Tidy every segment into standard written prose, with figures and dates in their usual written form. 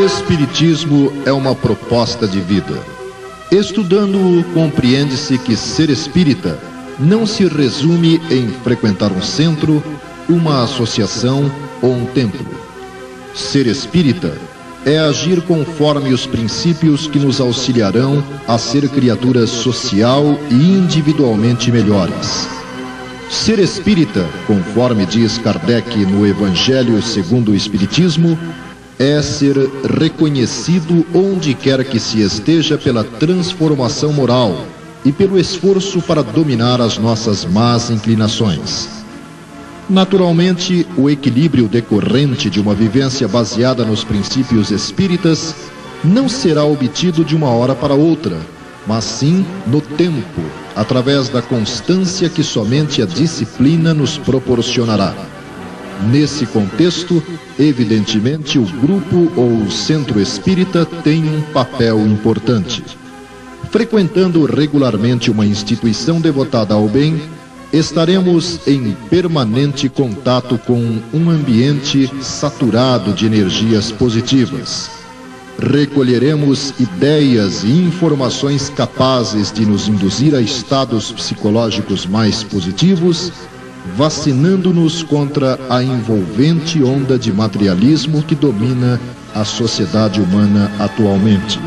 Espiritismo é uma proposta de vida. Estudando-o, compreende-se que ser espírita não se resume em frequentar um centro, uma associação ou um templo. Ser espírita é agir conforme os princípios que nos auxiliarão a ser criaturas social e individualmente melhores. Ser espírita, conforme diz Kardec no Evangelho segundo o Espiritismo, é ser reconhecido onde quer que se esteja pela transformação moral e pelo esforço para dominar as nossas más inclinações. Naturalmente, o equilíbrio decorrente de uma vivência baseada nos princípios espíritas não será obtido de uma hora para outra, mas sim no tempo, através da constância que somente a disciplina nos proporcionará. Nesse contexto, evidentemente, o grupo ou o centro espírita tem um papel importante. Frequentando regularmente uma instituição devotada ao bem, estaremos em permanente contato com um ambiente saturado de energias positivas. Recolheremos ideias e informações capazes de nos induzir a estados psicológicos mais positivos, vacinando-nos contra a envolvente onda de materialismo que domina a sociedade humana atualmente.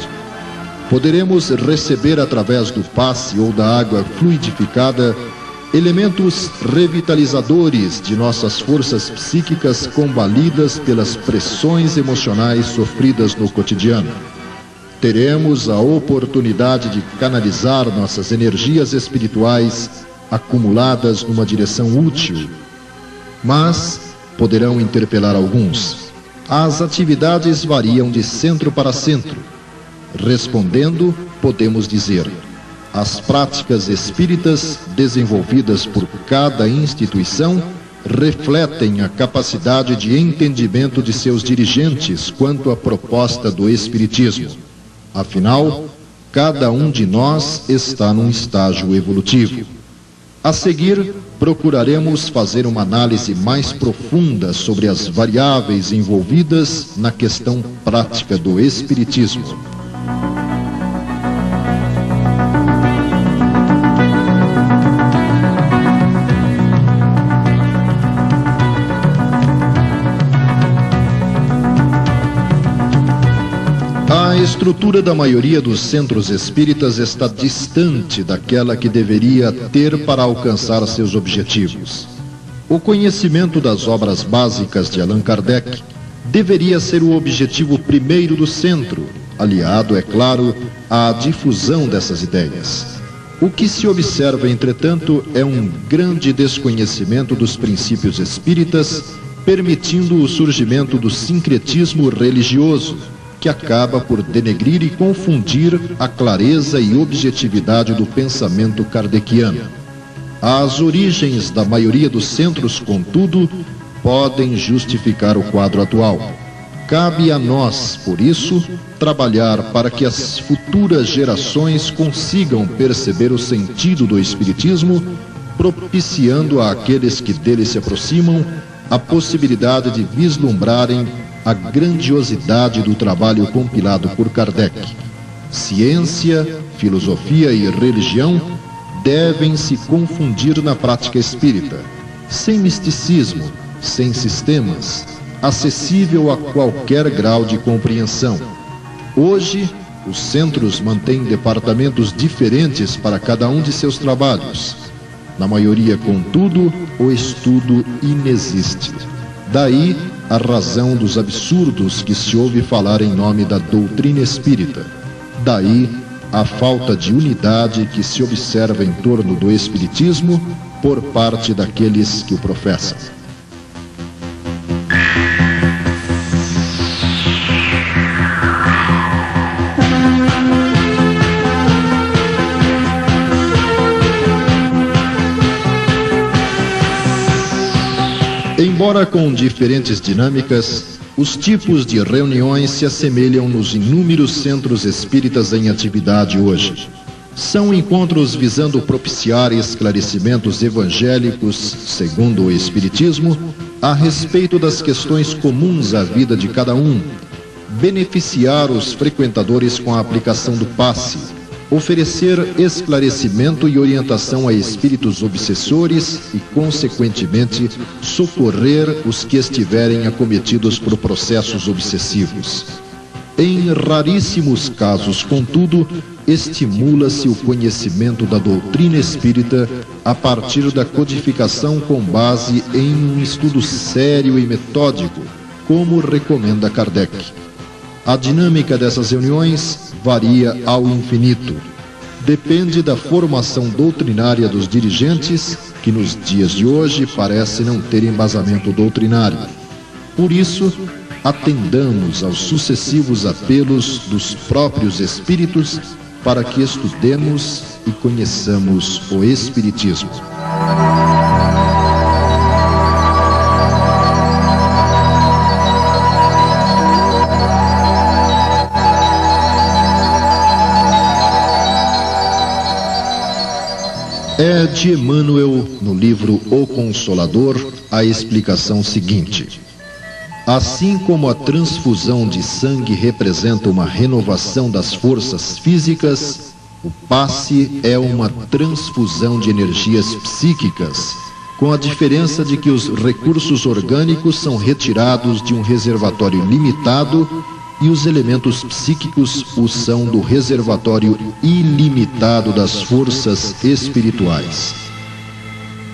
Poderemos receber através do passe ou da água fluidificada elementos revitalizadores de nossas forças psíquicas combalidas pelas pressões emocionais sofridas no cotidiano. Teremos a oportunidade de canalizar nossas energias espirituais acumuladas numa direção útil. Mas poderão interpelar alguns. As atividades variam de centro para centro. Respondendo, podemos dizer: as práticas espíritas desenvolvidas por cada instituição refletem a capacidade de entendimento de seus dirigentes quanto à proposta do Espiritismo. Afinal, cada um de nós está num estágio evolutivo. A seguir, procuraremos fazer uma análise mais profunda sobre as variáveis envolvidas na questão prática do Espiritismo. A estrutura da maioria dos centros espíritas está distante daquela que deveria ter para alcançar seus objetivos. O conhecimento das obras básicas de Allan Kardec deveria ser o objetivo primeiro do centro, aliado, é claro, à difusão dessas ideias. O que se observa, entretanto, é um grande desconhecimento dos princípios espíritas, permitindo o surgimento do sincretismo religioso, que acaba por denegrir e confundir a clareza e objetividade do pensamento kardeciano. As origens da maioria dos centros, contudo, podem justificar o quadro atual. Cabe a nós, por isso, trabalhar para que as futuras gerações consigam perceber o sentido do Espiritismo, propiciando àqueles que dele se aproximam a possibilidade de vislumbrarem a grandiosidade do trabalho compilado por Kardec. Ciência, filosofia e religião devem se confundir na prática espírita, sem misticismo, sem sistemas, acessível a qualquer grau de compreensão. Hoje, os centros mantêm departamentos diferentes para cada um de seus trabalhos. Na maioria, contudo, o estudo inexiste. Daí a razão dos absurdos que se ouve falar em nome da doutrina espírita. Daí a falta de unidade que se observa em torno do Espiritismo por parte daqueles que o professam. Embora com diferentes dinâmicas, os tipos de reuniões se assemelham nos inúmeros centros espíritas em atividade hoje. São encontros visando propiciar esclarecimentos evangélicos, segundo o Espiritismo, a respeito das questões comuns à vida de cada um, beneficiar os frequentadores com a aplicação do passe, oferecer esclarecimento e orientação a espíritos obsessores e, consequentemente, socorrer os que estiverem acometidos por processos obsessivos. Em raríssimos casos, contudo, estimula-se o conhecimento da doutrina espírita a partir da codificação com base em um estudo sério e metódico, como recomenda Kardec. A dinâmica dessas reuniões varia ao infinito. Depende da formação doutrinária dos dirigentes, que nos dias de hoje parece não ter embasamento doutrinário. Por isso, atendamos aos sucessivos apelos dos próprios espíritos para que estudemos e conheçamos o Espiritismo. É de Emmanuel, no livro O Consolador, a explicação seguinte: assim como a transfusão de sangue representa uma renovação das forças físicas, o passe é uma transfusão de energias psíquicas, com a diferença de que os recursos orgânicos são retirados de um reservatório limitado e os elementos psíquicos o são do reservatório ilimitado das forças espirituais.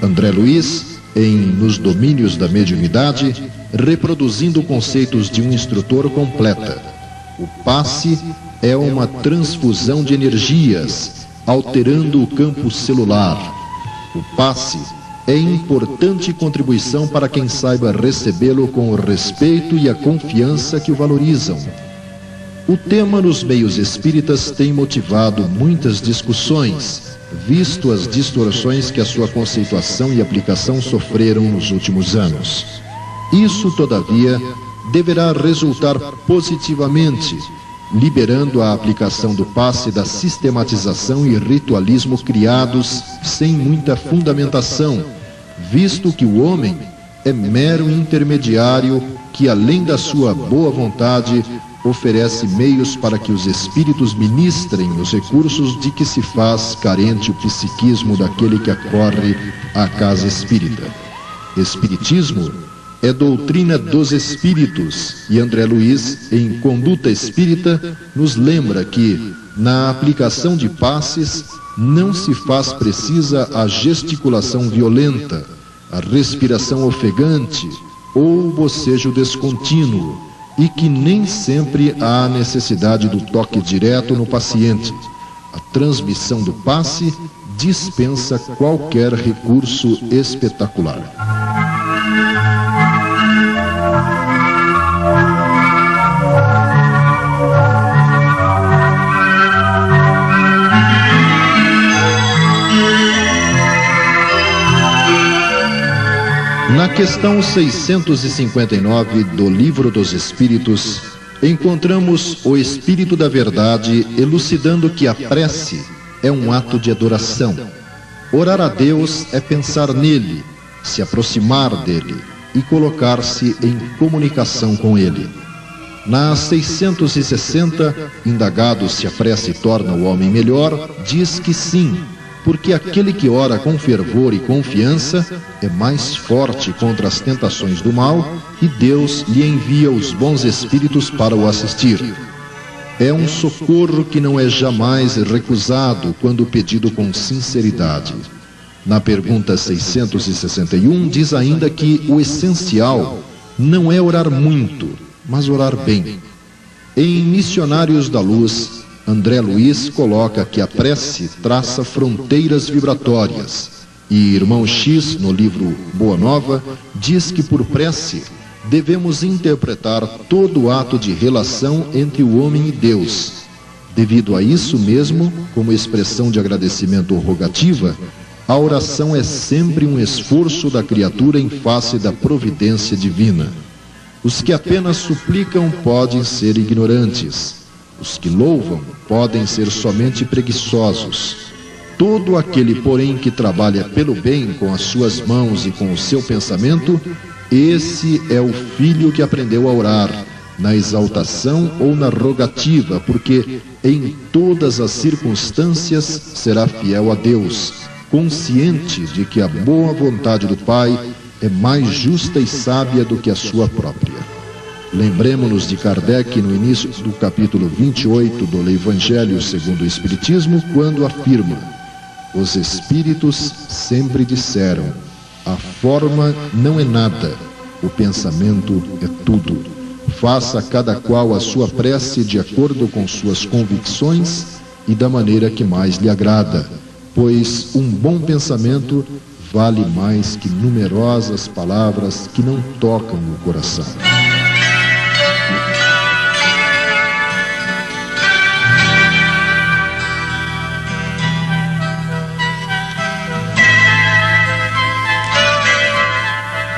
André Luiz, em Nos Domínios da Mediunidade, reproduzindo conceitos de um instrutor, completa: o passe é uma transfusão de energias, alterando o campo celular. O passe é importante contribuição para quem saiba recebê-lo com o respeito e a confiança que o valorizam. O tema nos meios espíritas tem motivado muitas discussões, visto as distorções que a sua conceituação e aplicação sofreram nos últimos anos. Isso, todavia, deverá resultar positivamente, liberando a aplicação do passe da sistematização e ritualismo criados sem muita fundamentação, visto que o homem é mero intermediário que, além da sua boa vontade, oferece meios para que os espíritos ministrem os recursos de que se faz carente o psiquismo daquele que acorre à casa espírita. Espiritismo é doutrina dos espíritos, e André Luiz, em Conduta Espírita, nos lembra que, na aplicação de passes, não se faz precisa a gesticulação violenta, a respiração ofegante ou o bocejo descontínuo, e que nem sempre há necessidade do toque direto no paciente. A transmissão do passe dispensa qualquer recurso espetacular. Na questão 659 do Livro dos Espíritos, encontramos o Espírito da Verdade elucidando que a prece é um ato de adoração. Orar a Deus é pensar nele, se aproximar dele e colocar-se em comunicação com ele. Na 660, indagado se a prece torna o homem melhor, diz que sim, porque aquele que ora com fervor e confiança é mais forte contra as tentações do mal e Deus lhe envia os bons espíritos para o assistir. É um socorro que não é jamais recusado quando pedido com sinceridade. Na pergunta 661 diz ainda que o essencial não é orar muito, mas orar bem. Em Missionários da Luz, André Luiz coloca que a prece traça fronteiras vibratórias, e Irmão X, no livro Boa Nova, diz que por prece devemos interpretar todo o ato de relação entre o homem e Deus. Devido a isso mesmo, como expressão de agradecimento ou rogativa, a oração é sempre um esforço da criatura em face da providência divina. Os que apenas suplicam podem ser ignorantes. Os que louvam podem ser somente preguiçosos. Todo aquele, porém, que trabalha pelo bem com as suas mãos e com o seu pensamento, esse é o filho que aprendeu a orar, na exaltação ou na rogativa, porque em todas as circunstâncias será fiel a Deus, consciente de que a boa vontade do Pai é mais justa e sábia do que a sua própria. Lembremos-nos de Kardec no início do capítulo 28 do Evangelho segundo o Espiritismo, quando afirma: os Espíritos sempre disseram, a forma não é nada, o pensamento é tudo. Faça cada qual a sua prece de acordo com suas convicções e da maneira que mais lhe agrada, pois um bom pensamento vale mais que numerosas palavras que não tocam o coração.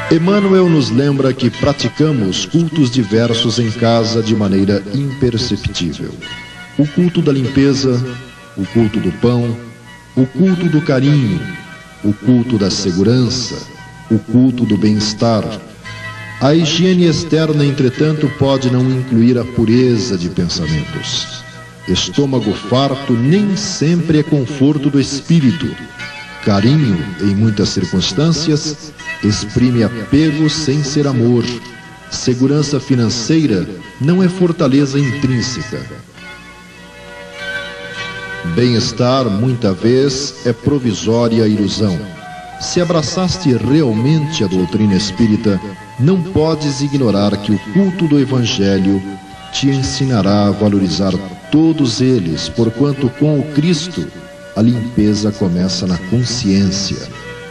Emmanuel nos lembra que praticamos cultos diversos em casa de maneira imperceptível. O culto da limpeza, o culto do pão, o culto do carinho, o culto da segurança, o culto do bem-estar. A higiene externa, entretanto, pode não incluir a pureza de pensamentos. Estômago farto nem sempre é conforto do espírito. Carinho, em muitas circunstâncias, exprime apego sem ser amor. Segurança financeira não é fortaleza intrínseca. Bem-estar, muita vez, é provisória ilusão. Se abraçaste realmente a doutrina espírita, não podes ignorar que o culto do Evangelho te ensinará a valorizar todos eles, porquanto com o Cristo a limpeza começa na consciência.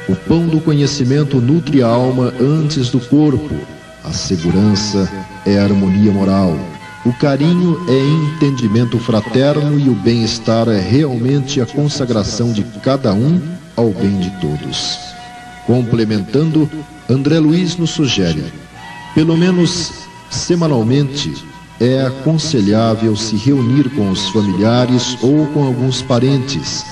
O pão do conhecimento nutre a alma antes do corpo. A segurança é a harmonia moral. O carinho é entendimento fraterno e o bem-estar é realmente a consagração de cada um ao bem de todos. Complementando, André Luiz nos sugere, pelo menos semanalmente, é aconselhável se reunir com os familiares ou com alguns parentes,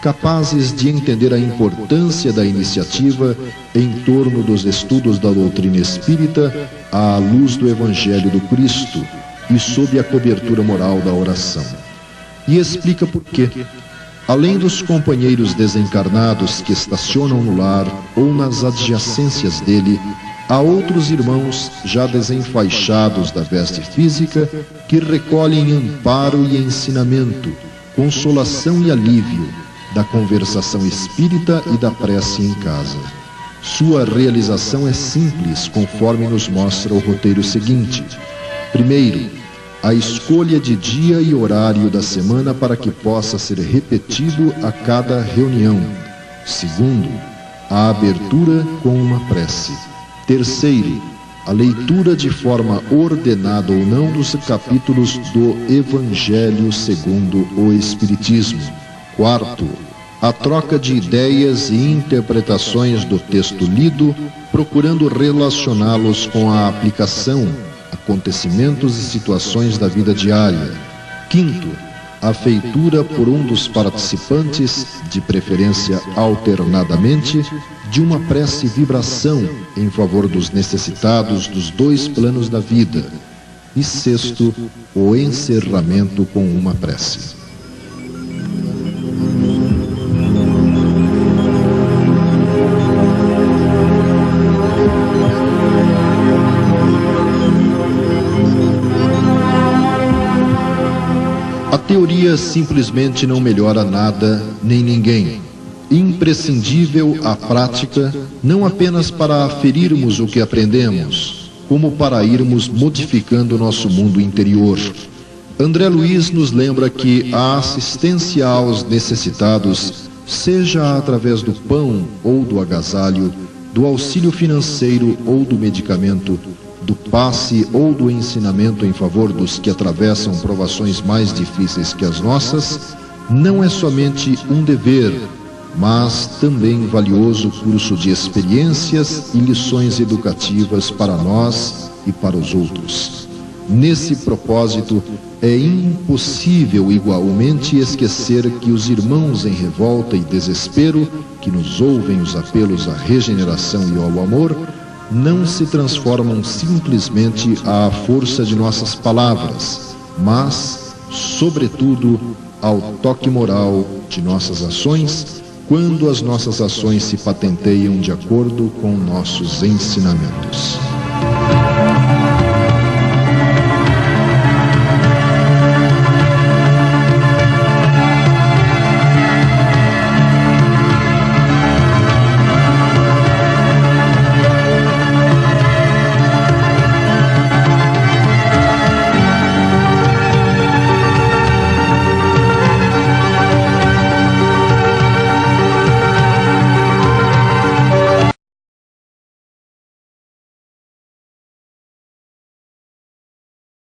capazes de entender a importância da iniciativa em torno dos estudos da doutrina espírita à luz do Evangelho do Cristo e sob a cobertura moral da oração. E explica por quê. Além dos companheiros desencarnados que estacionam no lar ou nas adjacências dele, há outros irmãos já desenfaixados da veste física que recolhem amparo e ensinamento, consolação e alívio da conversação espírita e da prece em casa. Sua realização é simples, conforme nos mostra o roteiro seguinte. Primeiro, a escolha de dia e horário da semana para que possa ser repetido a cada reunião. Segundo, a abertura com uma prece. Terceiro, a leitura de forma ordenada ou não dos capítulos do Evangelho segundo o Espiritismo. Quarto, a troca de ideias e interpretações do texto lido, procurando relacioná-los com a aplicação, acontecimentos e situações da vida diária. Quinto, a feitura por um dos participantes, de preferência alternadamente, de uma prece vibração em favor dos necessitados dos dois planos da vida. E sexto, o encerramento com uma prece. A teoria simplesmente não melhora nada nem ninguém. Imprescindível a prática, não apenas para aferirmos o que aprendemos, como para irmos modificando nosso mundo interior. André Luiz nos lembra que a assistência aos necessitados, seja através do pão ou do agasalho, do auxílio financeiro ou do medicamento, do passe ou do ensinamento em favor dos que atravessam provações mais difíceis que as nossas, não é somente um dever, mas também valioso curso de experiências e lições educativas para nós e para os outros. Nesse propósito, é impossível igualmente esquecer que os irmãos em revolta e desespero, que nos ouvem os apelos à regeneração e ao amor, não se transformam simplesmente à força de nossas palavras, mas, sobretudo, ao toque moral de nossas ações, quando as nossas ações se patenteiam de acordo com nossos ensinamentos.